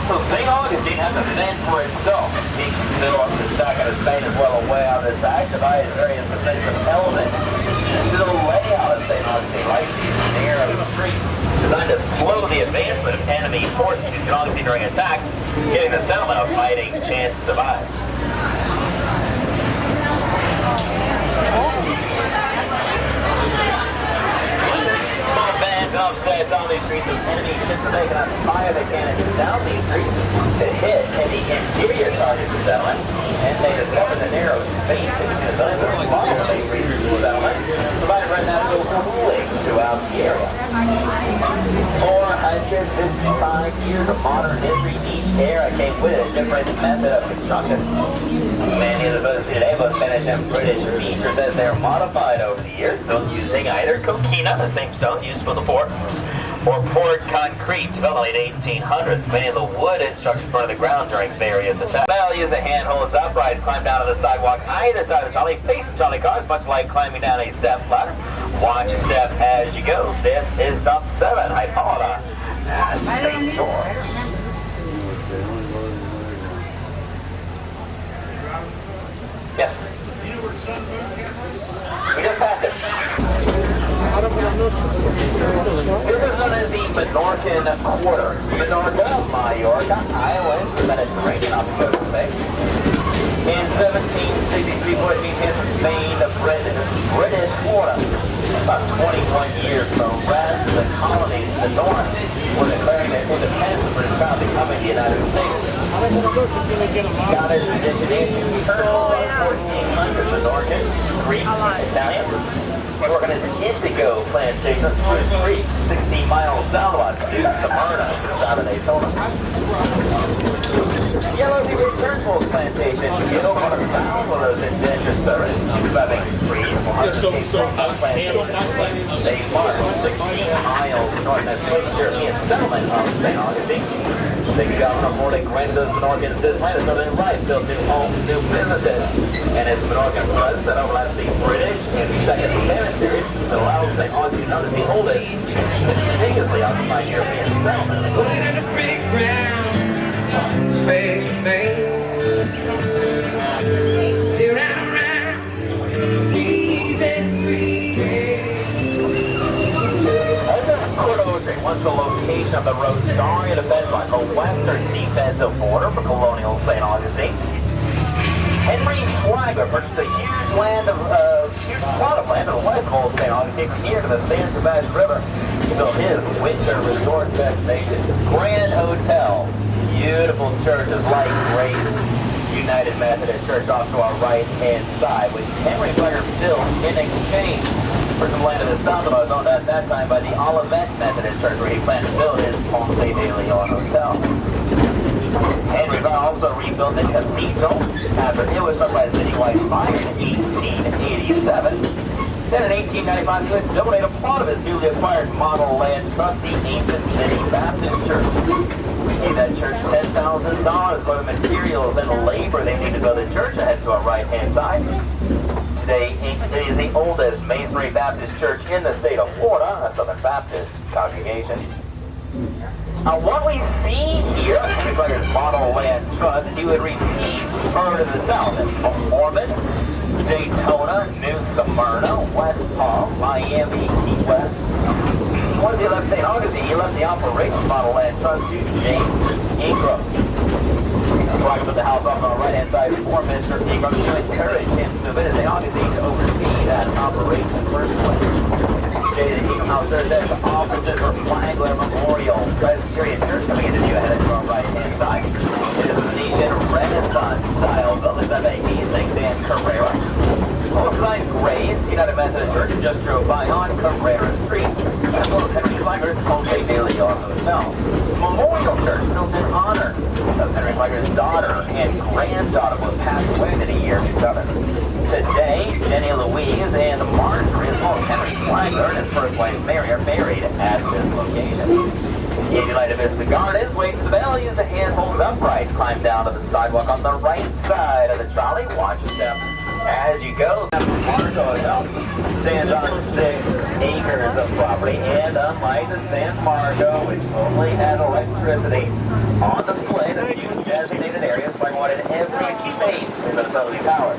So St. Augustine has to fend for itself. He can fill up the second of Spain as well away out of this back, divided various defensive elements to the layout of St. Augustine, like these narrow streets, designed to slow the advancement of enemy forces to St. Augustine during attack, giving the settlement a fighting chance to survive. Small bands and upsets on these streets of enemy ships are making up fire the cannons down these streets to hit any interior targets of settlement, and they discover the narrow spaces designed to follow these regions of settlement, providing right now to go cooling throughout the area. 455 years of modern history, each era came with a different method of construction. Many of those today, both Spanish and British features as they're modified over the years, built using either coquina, the same stone used for the fort, or poured concrete, developed in the late 1800s. Many of the wooden structures burned to the ground during various attacks. Bell use a handhold upright, climb down to the sidewalk either side of the trolley, face the trolley cars, much like climbing down a step ladder. Watch your step as you go. This is stop 7. I follow that at St. George. Yes. We just passed it. This is known as the Menorcan Quarter. Menorca, Mallorca, Iowans, the Mediterranean off the coast of Spain. In 1763, Portuguese hands from Spain to British Florida. About 21 years from the rest of the colonies in the north were declaring their independence and British Crown becoming the United States. Scottish indigenous Colonel in 1400s, Menorcan, Greek, Italian, organized indigo plantations through the street 60 miles southwest to Smyrna, the south of Daytona. Yellow River Turnbull plantation, you know, one of the towns of those indigenous services, having free plantations. They marched 16 miles north of the European settlement of St. Augustine. They got from more than Granda's Menorcans this land, so they built new homes, new businesses, and its Menorcan was that overlaps the British and Second Spanish period that allows St. Augustine known as the oldest continuously occupied European settlement. Was the location of the Rosario defense line, the western defensive border for colonial St. Augustine. Henry Flagler purchased a huge plot of land to the west of Old St. Augustine from here to the San Sebastian River to build his winter resort destination. Grand Hotel, beautiful churches like Grace United Methodist Church off to our right-hand side, which Henry Flagler built in exchange for some land to the south of us, owned at that time by the Olivet Methodist Church, where he planned to build his Ponce de Leon Hotel. Henry also rebuilt the cathedral after it was struck by a citywide fire in 1887. Then in 1895, he would donate a plot of his newly acquired model land trust, the Ancient City Baptist Church. He gave that church $10,000 for the materials and labor they needed to build the church. Ahead to our right-hand side. Today, Ancient City is the oldest Masonry Baptist church in the state of Florida, a Southern Baptist congregation. Now, what we see here, Henry Flagler's model land trust, he would repeat further to the south in Mormon, Daytona, New Smyrna, West Palm, Miami, Key West. Once he left St. Augustine, he left the operations model land trust to James Ingram. Flagler put the house off on the right-hand side before Mr. Ingram to encourage him to visit St. Augustine to oversee that operation personally. Today, the Ingram House serves as offices for Flagler Memorial Presbyterian Church coming into view ahead to our right-hand side. It is a Venetian Renaissance-style building that they St. Carrera. Alongside Grace United Methodist Church just drove by on Carrera Street. As well as Henry Flagler's Ponce de Leon Hotel. Memorial Church built in honor of Henry Flagler's daughter and granddaughter who passed away in the year 2000. Today, Jenny Louise and Marjorie, as well as Henry Flagler and his first wife Mary, are buried at this location. If you'd like to visit the gardens, wait for the bell, use the handhold upright, climb down to the sidewalk on the right side of the trolley, watch the steps as you go. Marco Hotel stands on 6 acres of property, and unlike the San Marco, which only has electricity on display, remotely powered.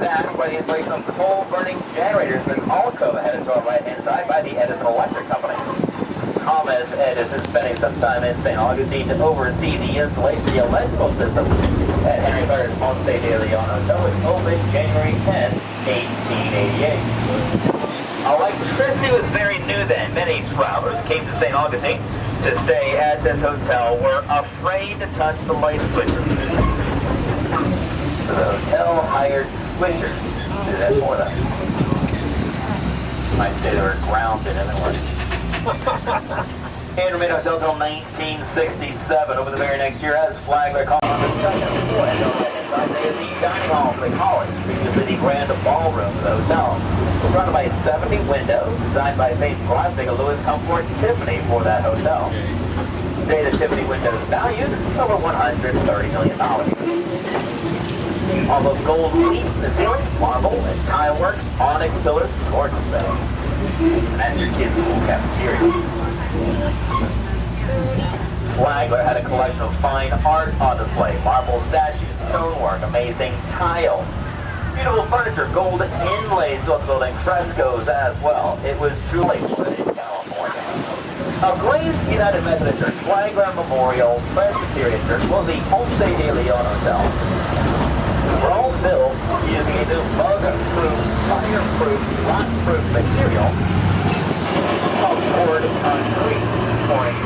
That, where the installation of coal-burning generators was also headed to our right-hand side by the Edison Electric Company. Thomas Edison spending some time in St. Augustine to oversee the installation of the electrical system at Henry Carter's Homestay de Leon Hotel, which opened January 10, 1888. Electricity was very new then. Many travelers came to St. Augustine to stay at this hotel were afraid to touch the light switches. So the hotel hired switchers to do that for them. I'd say they were grounded anyway. And remained hotel until 1967. Over the very next year, as Flagler called on the second floor, and inside there is the dining hall for the college, previously the grand ballroom of the hotel. Surrounded by 70 windows, designed by Faith Gladstone, Lewis, Comfort, Tiffany for that hotel. Today, the Tiffany windows valued over $130 million. All of gold leaf in the ceiling, marble and tile work, onyx pillars, gorgeous though. And that's your kids' school cafeteria. Flagler had a collection of fine art on display, marble statues, stonework, amazing tile. Beautiful furniture, gold inlays throughout the building, frescoes as well. It was truly in California. A Grace United Methodist Church, Flagler Memorial Presbyterian Church was the Homestay de Leon Hotel. Were all built using a new bug-proof, fire-proof, rot-proof material called poured concrete, pouring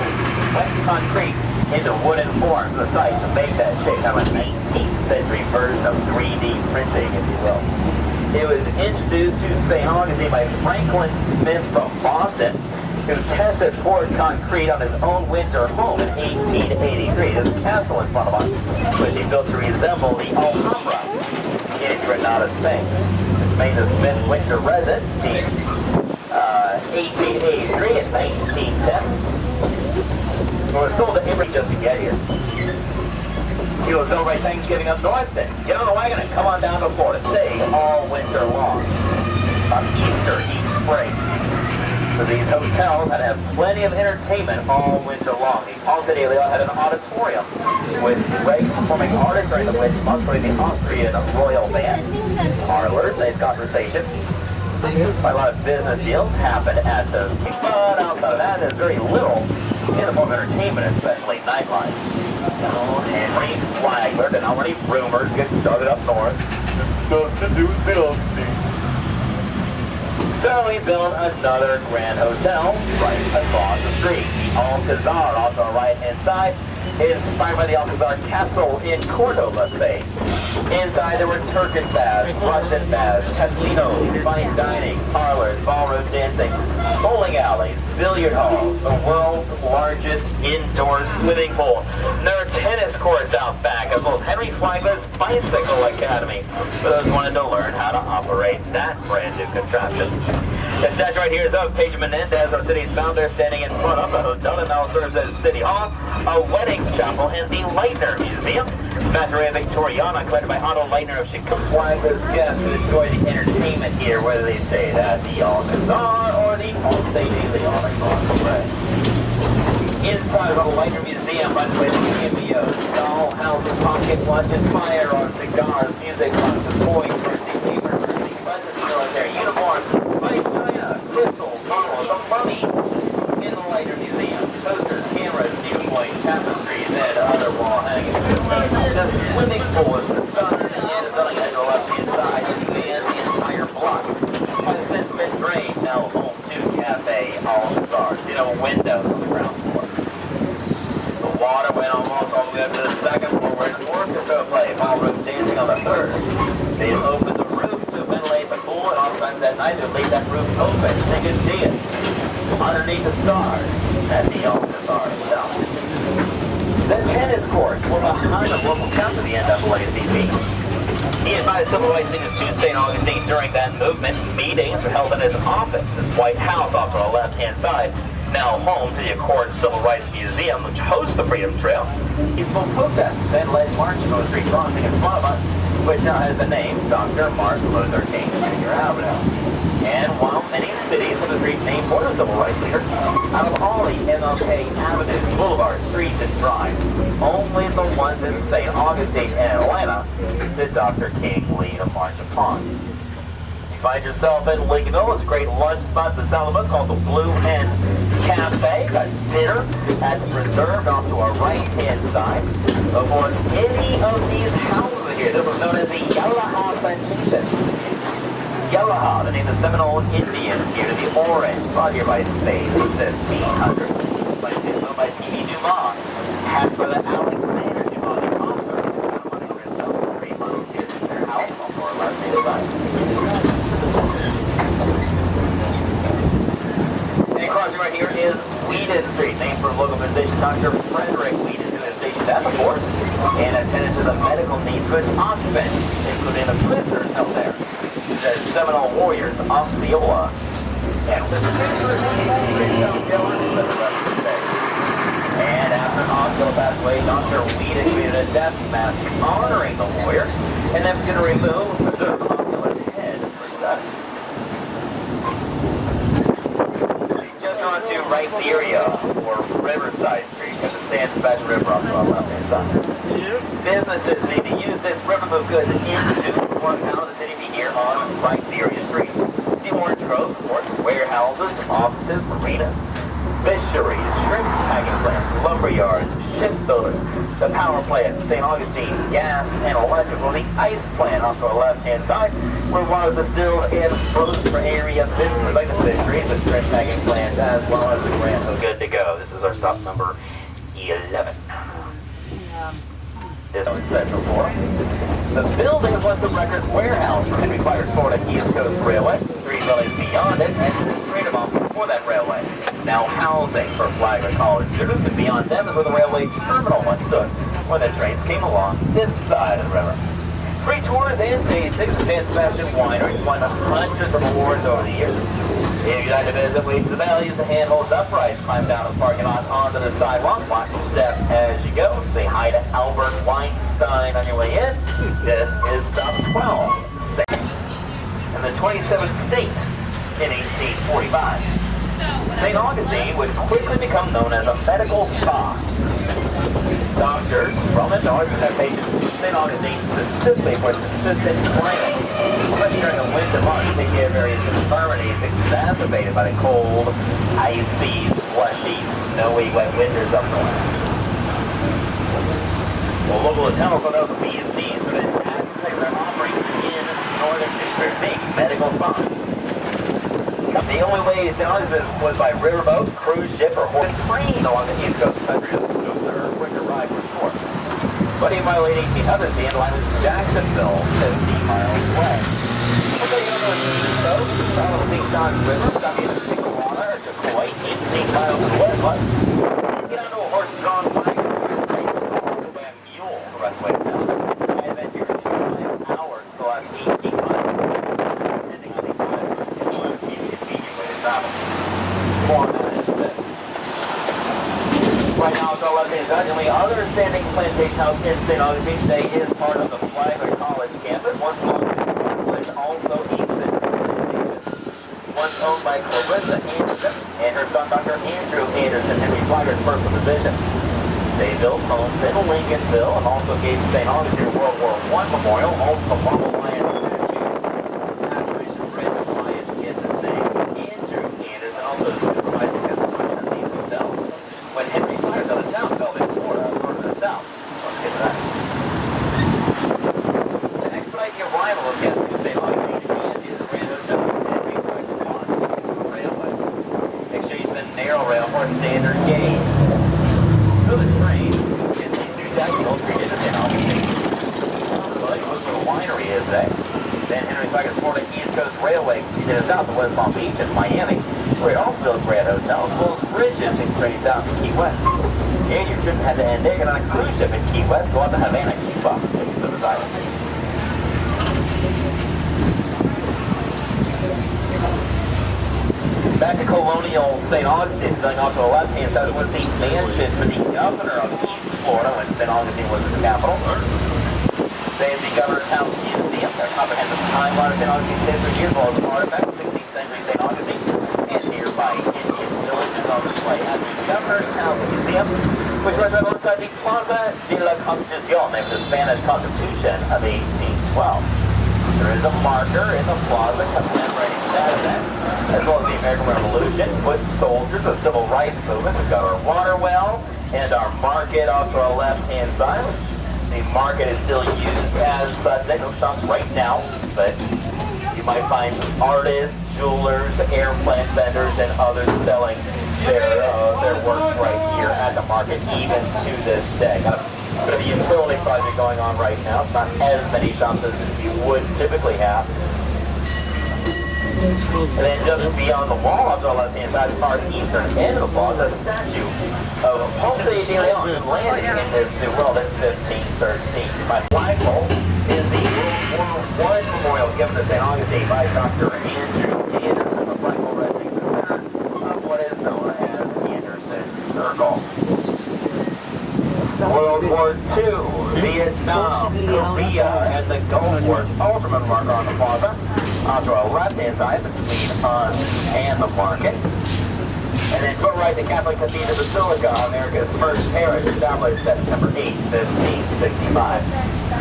wet concrete into wooden forms of the site to make that shape. Kind of a 19th century version of 3D printing, if you will. It was introduced to St. Augustine by Franklin Smith from Boston, who tested poured concrete on his own winter home in 1883. This castle in front of us, which he built to resemble the Alhambra in Granada, Spain. This made the Smith winter residence in 1883 and 1910. It was sold to Emory just to get here. He will celebrate Thanksgiving up north then. Get on the wagon and come on down to Florida. Stay all winter long. On Easter, each spring. So these hotels had to have plenty of entertainment all winter long. The Homestay de Leon had an auditorium with great performing artists during the winter months, including the Austrian Royal Band. Parlors, nice conversation. Quite a lot of business deals happened at the, but outside of that, there's very little in the form of entertainment, especially nightlife. Oh, Henry Flagler, and already rumors get started up north. Stuff to do something. So he built another grand hotel right across the street. The Alcazar, off the right-hand side, inspired by the Alcazar Castle in Cordoba, Spain. Inside there were Turkish baths, Russian baths, casinos, fine dining, parlors, ballroom dancing, bowling alleys, billiard halls, the world's largest indoor swimming pool. And there are tennis courts out back, as well as Henry Flagler's Bicycle Academy, for those who wanted to learn how to operate that brand new contraption. The statue right here is of Pedro Menendez, our city's founder, standing in front of the hotel that now serves as City Hall, a wedding chapel, and the Leitner Museum. Materia Victoriana, collected by Otto Leitner of Chicago. Flagler's guests who enjoy the entertainment here, whether they stayed at the Alcazar or the Homestay de Leon across the way. Inside of the Leitner Museum, by the way, the cameos, dollhouses, pocket watches, firearms, cigars, music boxes, toys, birthday papers, buses, military uniforms, white china, crystals, bottles of money. In the Leitner Museum, posters, cameras, viewpoint, tapestries, and other wall hangings. The swimming pool is the southern end of the building at the left-hand side, spans the entire block. By the St. Grade, now home to Cafe Alcazar. You know, windows on the ground floor. The water went almost all the way up to the second floor, where an orchestra played, ballroom dancing on the third. They'd open the roof to ventilate the pool, and oftentimes that night they'd leave that roof open, singing dance underneath the stars at the Alcazar itself. The tennis courts were behind the local council of the NAACP. He invited civil rights leaders to St. Augustine during that movement. Meetings were held in his office, his White House off to the left-hand side, now home to the Accord Civil Rights Museum, which hosts the Freedom Trail. Peaceful protests then led marching on the street crossing in front of us, which now has the name Dr. Martin Luther King Jr. Avenue. And while many City is the street named for the civil rights leader. Out of all the MLK avenues, boulevards, streets, and drives, only the ones in St. Augustine and Atlanta did Dr. King lead a march upon. You find yourself in Lincolnville. It's a great lunch spot to the south of us called the Blue Hen Cafe. Got dinner at the Preserve off to our right-hand side. Aboard any of these houses here, this was known as the Yalaha Plantation. Yalaha, the name of the Seminole Indians here to the orange, brought here by Spain in 1700. Plantation owned by T.V. Dumas, had for the Alexander Dumas, the author, money for himself, 3 months here in their house on our left-hand side. And crossing right here is Whedon Street, named for local physician Dr. Frederick Whedon, who is stationed at the fort and attended to the medical needs of its occupants, including the prisoners held there. The Seminole warriors Osceola and and after Osceola passed away, Dr. Whedon created a death mask honoring the warrior, and then began to remove Osceola's head for study. Just on to Riberia or Riverside Street, with the San Sebastian River off to our left-hand side. Businesses need to use this river to move goods into or out of the city here on Riberia Street. The orange groves, of course, warehouses, offices, marinas, fisheries, shrimp packing plants, lumber yards, shipbuilders, the power plant, St. Augustine, gas and electrical, the ice plant off to our left-hand side, where water is distilled and frozen for area businesses like the fisheries, the shrimp packing plants, as well as the Grand Hotel. Good to go. This is our stop number 11. This was Central Florida. The building was the records warehouse for Henry Flagler's Florida East Coast Railway. 3 buildings beyond it, and the freedom office for that railway. Now housing for Flagler College students, and beyond them is where the railway terminal once stood, when the trains came along this side of the river. Free tours and tastings of San Sebastian wineries won hundreds of awards over the years. If you'd like to visit Waves of the Valley, use the handholds upright, climb down the parking lot onto the sidewalk, watch the step as you go. Say hi to Albert Weinstein on your way in. This is stop 12, in the 27th state in 1845. St. Augustine would quickly become known as a medical spa. Doctors from the north and their patients to St. Augustine specifically for consistent climate, especially during the winter months, take care of various infirmities exacerbated by the cold, icy, slushy, snowy, wet winters up north. Well, local hotels will know the bees knees for the program offerings in northern New Jersey, medical spas. The only way St. Augustine was by riverboat, cruise ship, or horse train along the east coast country to their quicker ride for sport. But in my late 1800s, the end line was Jacksonville, 50 miles away. Okay, you don't know the east coast, follow the St. John's River, stop in Tijuana or Decoy, 18 miles away, but get onto a horse-drawn wagon, by a mule the rest of the way down. I bet you're 2.5 hours the last 18 miles. Depending on the time, it's a convenient way to travel. More on that in a bit. Right now, it's our left-hand side. The only other standing plantation house in St. Augustine today is part of the Flagler College campus. Once belonged to the college, also East Plantation. Once owned by Clarissa Anderson and her son, Dr. Andrew Anderson, Henry Flagler's personal physician. They built homes in Lincolnville and also gave St. Augustine World War I memorial, home to Marble Lion statue. Apparition bred the Lions kids his name. Andrew Anderson also supervised the construction of these hotels. When Henry Flagler's out of town, fell next door further south. Let's get to that. To expedite the arrival of guests to St. Augustine and is the Grand Hotel Henry Flagler Railway. Exchange the narrow rail for a standard gauge. So the train in these new Jacksonville Street into St. Augustine. Like most of the winery is today. Then Henry Flagler's Florida East Coast Railway extended south to West Palm Beach and Miami, where it also builds Grand Hotels, as well as bridges and trains out to Key West. And your trip had to end there, get on a cruise ship in Key West, go out to Havana, Cuba, to this island. Back to colonial St. Augustine, going off to the left-hand side, it was the mansion for the governor of East Florida when St. Augustine was its capital. They had the governor's house museum, their comprehensive timeline of St. Augustine's history, as well as artifacts, 16th century St. Augustine and nearby Indian villages on display at the Governor's House Museum, which runs right alongside the Plaza de la Constitución, named the Spanish Constitution of 1812. There is a marker in the plaza commemorating that event, as well as the American Revolution, foot soldiers, the civil rights movement. We've got our water well and our market off to our left-hand side. The market is still used as such. They don't shop right now, but you might find artists, jewelers, airplane vendors, and others selling their works right here at the market, even to this day. Got a bit of a utility project going on right now. It's not as many shops as you would typically have. And then just beyond the wall, up to the left-hand side, as far as the eastern end of the plaza, a statue of Ponce de Leon, who landed in this new world in 1513. My flagpole is the World War I memorial given to St. Augustine by Dr. Andrew Anderson. The flagpole resting in the center of what is known as Anderson Circle. World War II, Vietnam, Korea, and the Gulf War. Ultimate marker on the plaza. Onto our left-hand side between us and the market. And then to our right, the Catholic Cathedral Basilica, America's first parish, established September 8, 1565.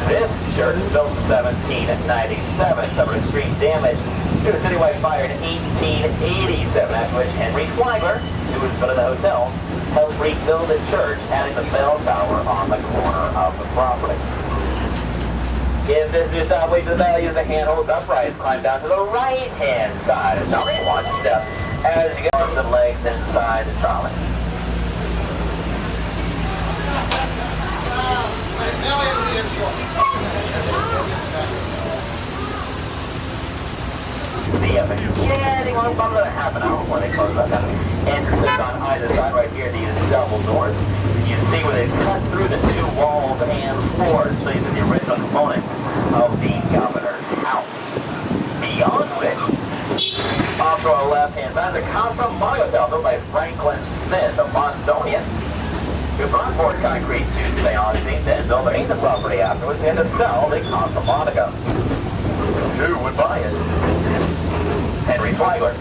This church, built in 1797, suffered extreme damage due to citywide fire in 1887, after which Henry Flagler, who was building the hotel, helped rebuild the church, adding the bell tower on the corner of the property. If this new stop leads to the valley, use the hand holds upright, climb down to the right-hand side of the trolley. Watch your step as you get arms and legs inside the trolley. See if anyone bumps at a half an hour when they close that down. Entrances on either side right here, these double doors. You can see where they cut through the two walls and floors. These are the original components of the governor's house. Beyond which, off to our left-hand side, is a Casa Hotel built by Franklin Smith, a Bostonian, who brought forward concrete to St. Augustine, then built a maintenance property afterwards and to sell the Casa Monica. Who would buy it? Henry Flagler.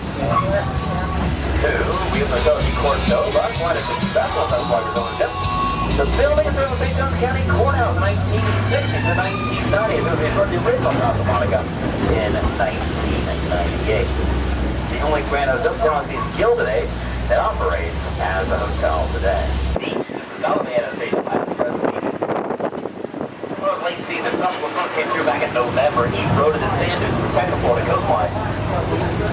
We have the County Cordova, quite a successful Flagler's ownership. The building is in the St. Johns County Courthouse in 1960 to 1990. It was the original Casa Monica in 1998. The only brand of Augustine Guild today that operates as a hotel today. The South Station last presentation. Well, late season festival came through back in November. He eroded the sand dunes to protect the Florida coastline.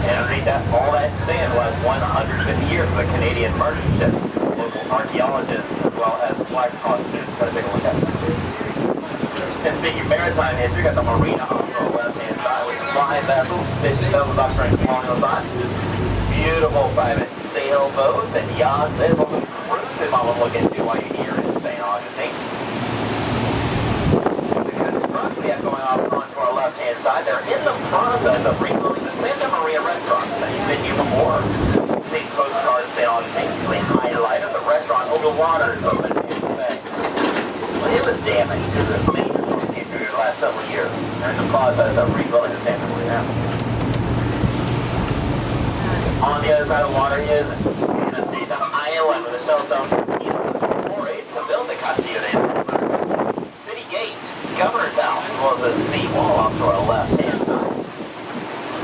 And underneath that, all that sand was 150 years of a Canadian merchant ship. Local archaeologists, as well as flag cross students, got to take a look at it. And speaking of maritime history, we got the marina on the left-hand side with 5 vessels, fishing vessels, during colonial time. Beautiful private sailboats and yachts. There's a little cruise you might want to look into while you're here in St. Augustine. The construction we have going on onto our left-hand side, they're in the process of rebuilding the Santa Maria restaurant that you've been here before. See postcards St. Augustine usually highlight of the restaurant over the water open in the bay. Well, it was damaged to the maintenance on the interior the last several years. They're in the process of rebuilding the Santa Maria. On the other side of the water is Anastasia Island with a cell zone to build the Castillo de City Gate, Governor's House, as well as a seawall off to our left-hand side.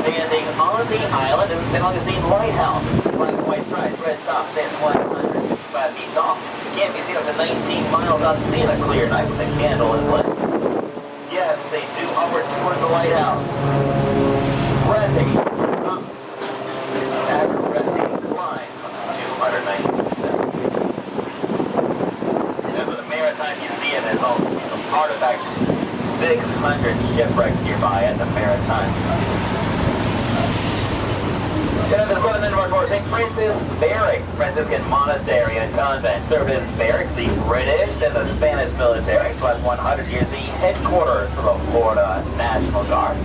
Standing on the island is the St. Augustine Lighthouse. Black and white stripes, red top, stands 155 feet tall. Can't be seen up to 19 miles out to sea on a clear night with a candle is lit. Yes, they do upward towards the lighthouse. Breathtaking. Average breathtaking climb of 290%. And for the Maritime Museum is also artifacts. 600 shipwrecks nearby at the Maritime. And at the southern end of our course, St. Francis Barracks, Franciscan Monastery and Convent, served as barracks, the British and the Spanish military, plus 100 years, the headquarters for the Florida National Guard.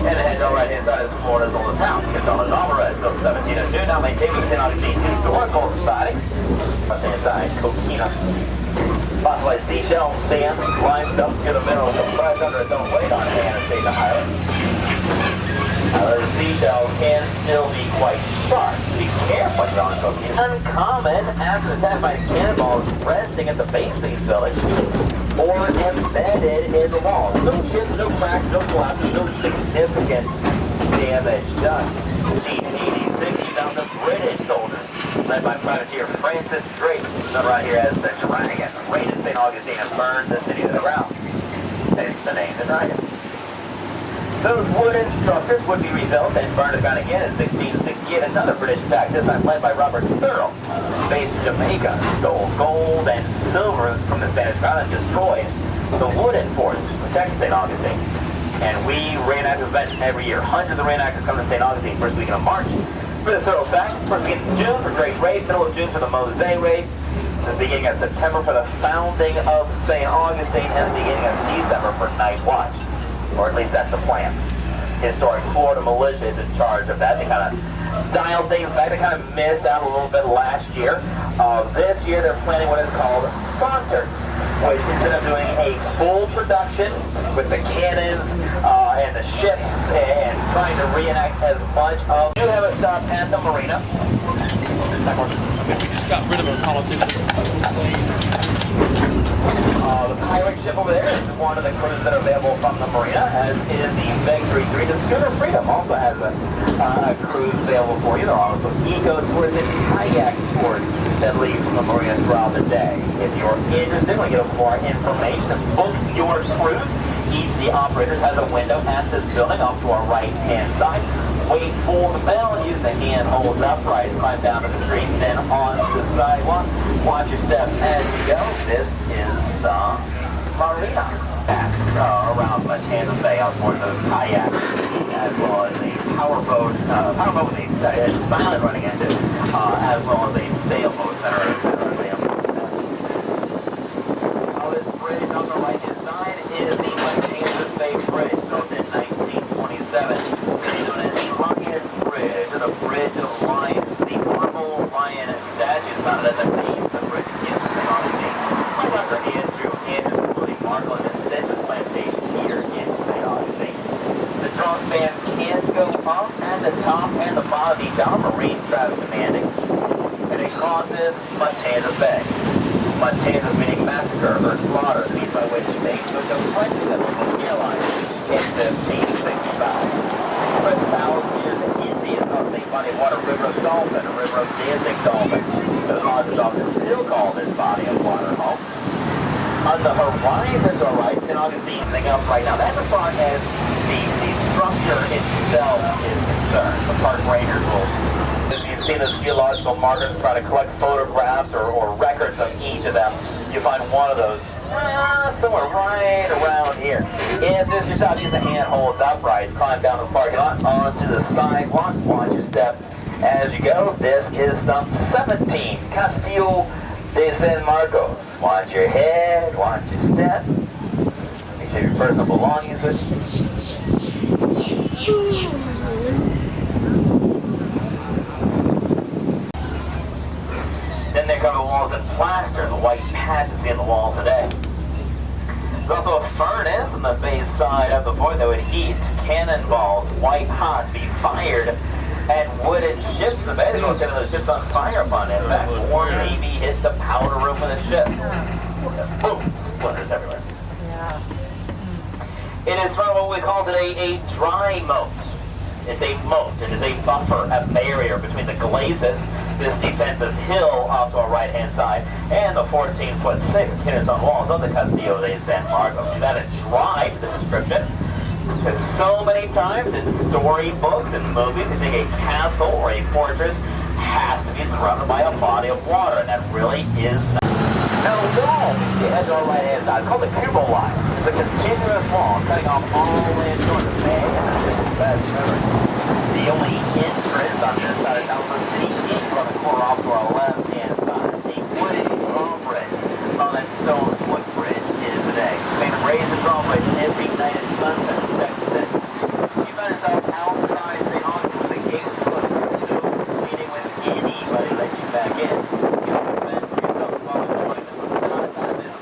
And the head on the right-hand side is Florida's oldest house, Gonzales Alvarez, built in 1702, now maintained by the St. Augustine Historical Society. Left-hand side, Coquina. Fossilized seashell, sand, limestone, skin of minerals, compressed under its own weight on Anastasia Island. The seashells can still be quite sharp. Be careful when you're on cocaine. It's uncommon after the attack by cannonballs resting at the base of these buildings or embedded in the walls. No chips, no cracks, no collapses, no significant damage done. 1886, you found the British soldiers, led by Privateer Francis Drake, known right here as the Dragon, raided St. Augustine and burned the city to the ground. Hence the name, the Dragon. Those wooden structures would be rebuilt and burned down again in 1668. Another British attack, this time led by Robert Searle, based in Jamaica, stole gold and silver from the Spanish crown and destroyed the wooden fort, protecting St. Augustine. And we reenact events every year. Hundreds of reenactors come to St. Augustine first weekend of March for the Searle attack, first weekend of June for Great Raid, middle of June for the Moselle Raid, the beginning of September for the founding of St. Augustine, and the beginning of December for Night Watch. Or at least that's the plan. Historic Florida militia is in charge of that. They kind of dialed things back. They kind of missed out a little bit last year. This year they're planning what is called Saunters, which instead of doing a full production with the cannons and the ships and trying to reenact as much of... We do have a stop at the marina. We just got rid of our politics. The pirate ship over there is one of the cruises that are available from the marina, as is the Victory 3. The Schooner Freedom also has a cruise available for you. There are also eco tours and kayak tours that leave from the marina throughout the day. If you're interested, want to get more information, book your cruise. Each of the operators has a window at this building off to our right-hand side. Wait for the bell and use the hand holds upright. Climb down to the street, then onto the sidewalk. Watch your steps as you go. This is the marina. That's around Matanza Bay out for the kayak, as well as a powerboat with a silent running engine, as well as a sailboat that are available. This bridge on the right-hand side is the Matanza Bay Bridge, built in 1927. Known as the Lion Bridge, or the Bridge of Lions. The marble lion statue is found at the base of the bridge in St. Augustine. My Dr. Andrew Anderson, including Markle and the Citrus Plantation here in St. Augustine. The drone band can go up at the top and the bottom of each marine traffic demanding, and it crosses Matanza Bay. Matanza meaning massacre or slaughter, the means by which they took the French settlement realized in 1565. For 1,000 years in India, the same body of water, river of dolphin, a river of dancing dolphin. The Hodge dolphin still call this body of water home. On the horizon to our right, St. Augustine thing up right now. That's as far as the structure itself is concerned. The park rangers will, if you've seen those geological markers, try to collect photographs or records of each of them, you find one of those somewhere right around here. If this is your stop, use the hand holds upright. Climb down the parking lot onto the sidewalk. Watch your step as you go. This is stump 17, Castillo de San Marcos. Watch your head, watch your step. Make sure your personal belongings with you. Then there come the walls in plaster, the white patches in the walls today. There's also a furnace on the base side of the fort that would heat cannonballs, white hot, to be fired at wooden ships. The bay is going to set those ships on fire upon impact, or maybe hit the powder room of the ship. Boom! Splinters everywhere. Yeah. It is from what we call today a dry moat. It's a moat. It is a buffer, a barrier between the glazes, this defensive hill off to our right-hand side, and the 14-foot thick Kennesaw walls of the Castillo de San Marcos. That is dry, the description, because so many times in storybooks and movies, you think a castle or a fortress has to be surrounded by a body of water, and that really is not. Now, the wall is on our right-hand side. It's called the Cubo line. It's a continuous wall cutting off all land toward the bay, and that's the only entrance on this side of town is the city gate from the corner off to our left-hand side. The wooden drawbridge on that stone footbridge is today. They raise the drawbridge every night at sunset. You find yourself outside St. Augustine with the gates closed, no meeting with anybody let you back in.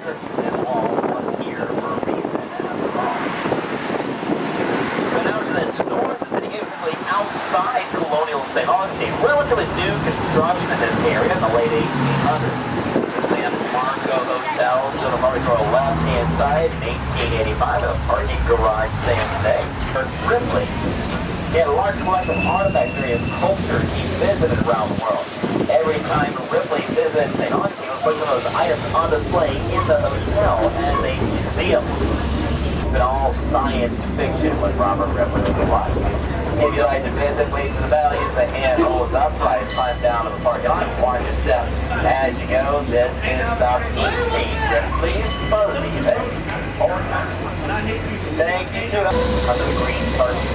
This wall was here for a reason, after all. So now to the north, the city gate late 1800s. The San Marco Hotel to the Murray Royal left-hand side in 1885, and a parking garage stands today. Ripley. He had a large collection of artifacts during his culture he visited around the world. Every time Ripley visited St. Augustine, he would put some of those items on display in the hotel as a museum. It's been all science fiction when Robert Ripley was alive. If you like to visit Waves of the Valley, it's the hand holds upright, climb down to the parking lot, watch your step. As you go, this is stop 18. Ripley's POV. Thank you to under the green carpet.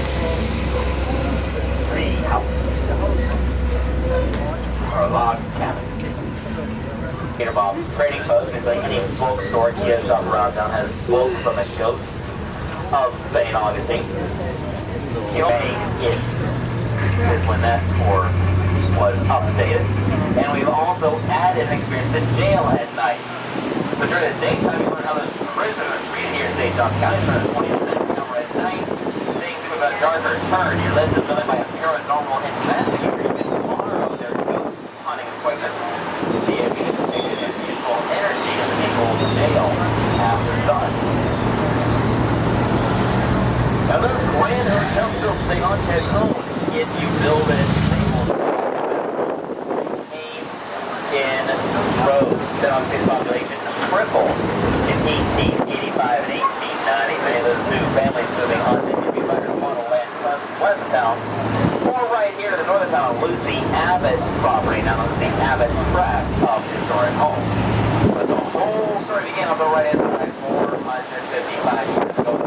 Or a log cabin. Peter Bob trading post is like any bookstore kiosk shop around town has books on the ghosts of St. Augustine. It is when that tour was updated. And we've also added an experience to jail at night. So during the daytime, you learn how those prisoners treat here in St. John County for the 20th century. Over at night, things seem about a darker turn. You're led to something by a paranormal investigator. You can borrow their ghost hunting equipment to see if you can make it useful energy in the people's jail after dark. Now those grand hotels still stay on their own if you build it came in rows. St. Augustine's population tripled in 1885 and 1890. Many of those new families moving on to New Model Land Pleasant Town, or right here to the northern town of Lucy Abbott's property, now known as the Abbott Tract of historic home. But the whole story began on the right hand side 455 years ago.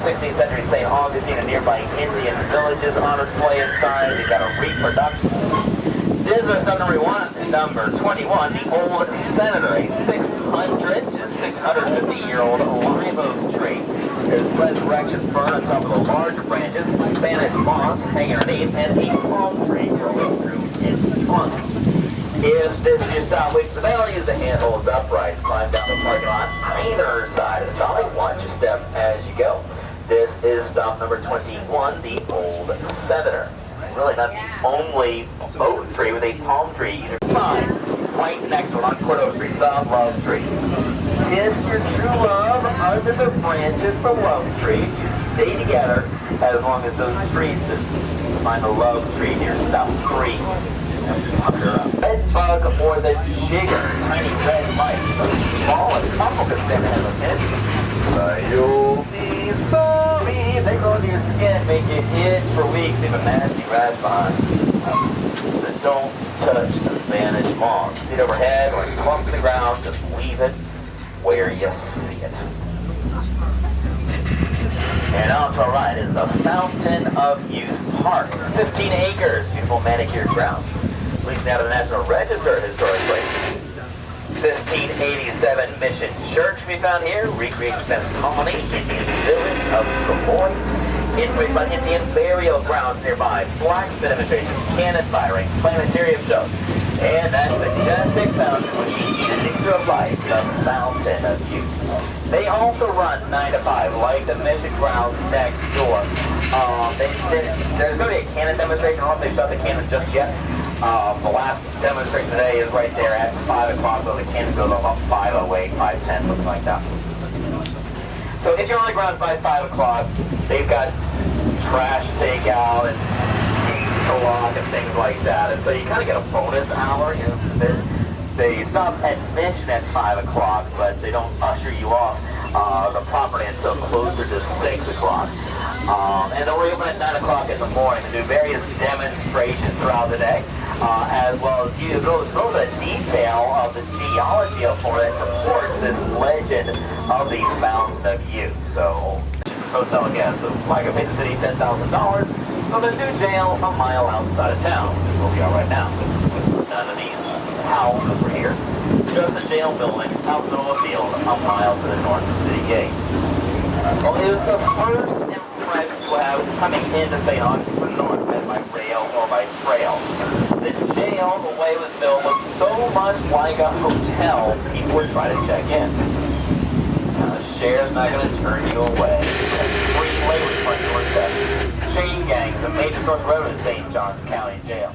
16th century St. Augustine and nearby Indian villages on display inside. We've got a reproduction. Visitor stop number 21, the Old Senator, a 600 to 650-year-old live oak tree. There's resurrection fern on top of the larger branches, Spanish moss hanging underneath, and a palm tree growing through its trunk. If this is South Waves of the Valley, use the handholds upright. Climb down the parking lot either side of the trolley. Watch your step as you go. This is stop number 21, the Old Senator. Really not the only oak tree with a palm tree either side. Right next one on Cordova Street, the Love Tree. Kiss your true love under the branches of the Love Tree. You stay together as long as those trees do. Find the Love Tree near stop 3. Red bug or the jigger, tiny red mice, so small and couple can stand ahead of it. But you'll be sorry, they go into your skin, make you itch for weeks, leave a nasty rash behind. So don't touch the Spanish moss. See it overhead or clump to the ground, just leave it where you see it. And on to our right is the Fountain of Youth Park, 15 acres, beautiful manicured grounds. Leads now to the National Register of Historic Places. 1587 Mission Church we found here, recreates Spanish colony, Indian village of Savoy. Information about Indian burial grounds nearby, blacksmith demonstrations, cannon firing, planetarium shows, and that majestic fountain which is to life, the Fountain of Youth. They also run 9 to 5, like the mission grounds next door. There's going to be a cannon demonstration. I don't know if they've done the cannon just yet. The last demonstration today is right there at 5 o'clock, so the cannon goes off about 5:08, 5:10, something like that. So if you're on the ground by 5 o'clock, they've got trash takeout and gates to lock and things like that. And so you kind of get a bonus hour. You know, they stop admission at 5 o'clock, but they don't usher you off the property until closer to 6 o'clock. And they'll reopen at 9 o'clock in the morning to do various demonstrations throughout the day, as well as use those a detail of the geology of Florida that supports this legend of the Fountain of Youth. So, hotel again. So, like I paid the city $10,000, so the new jail a mile outside of town, which is where we are right now. None of these houses over here. Just a jail building out in the middle of the field, a mile to the north of the city gate. Well, it was the first impression people have coming into St. Augustine North, by rail or by trail. The jail, the way it was built, was so much like a hotel, people would try to check in. Now, the sheriff's not going to turn you away. Free labor front doorstep. Chain gangs and major source road in St. Johns County Jail.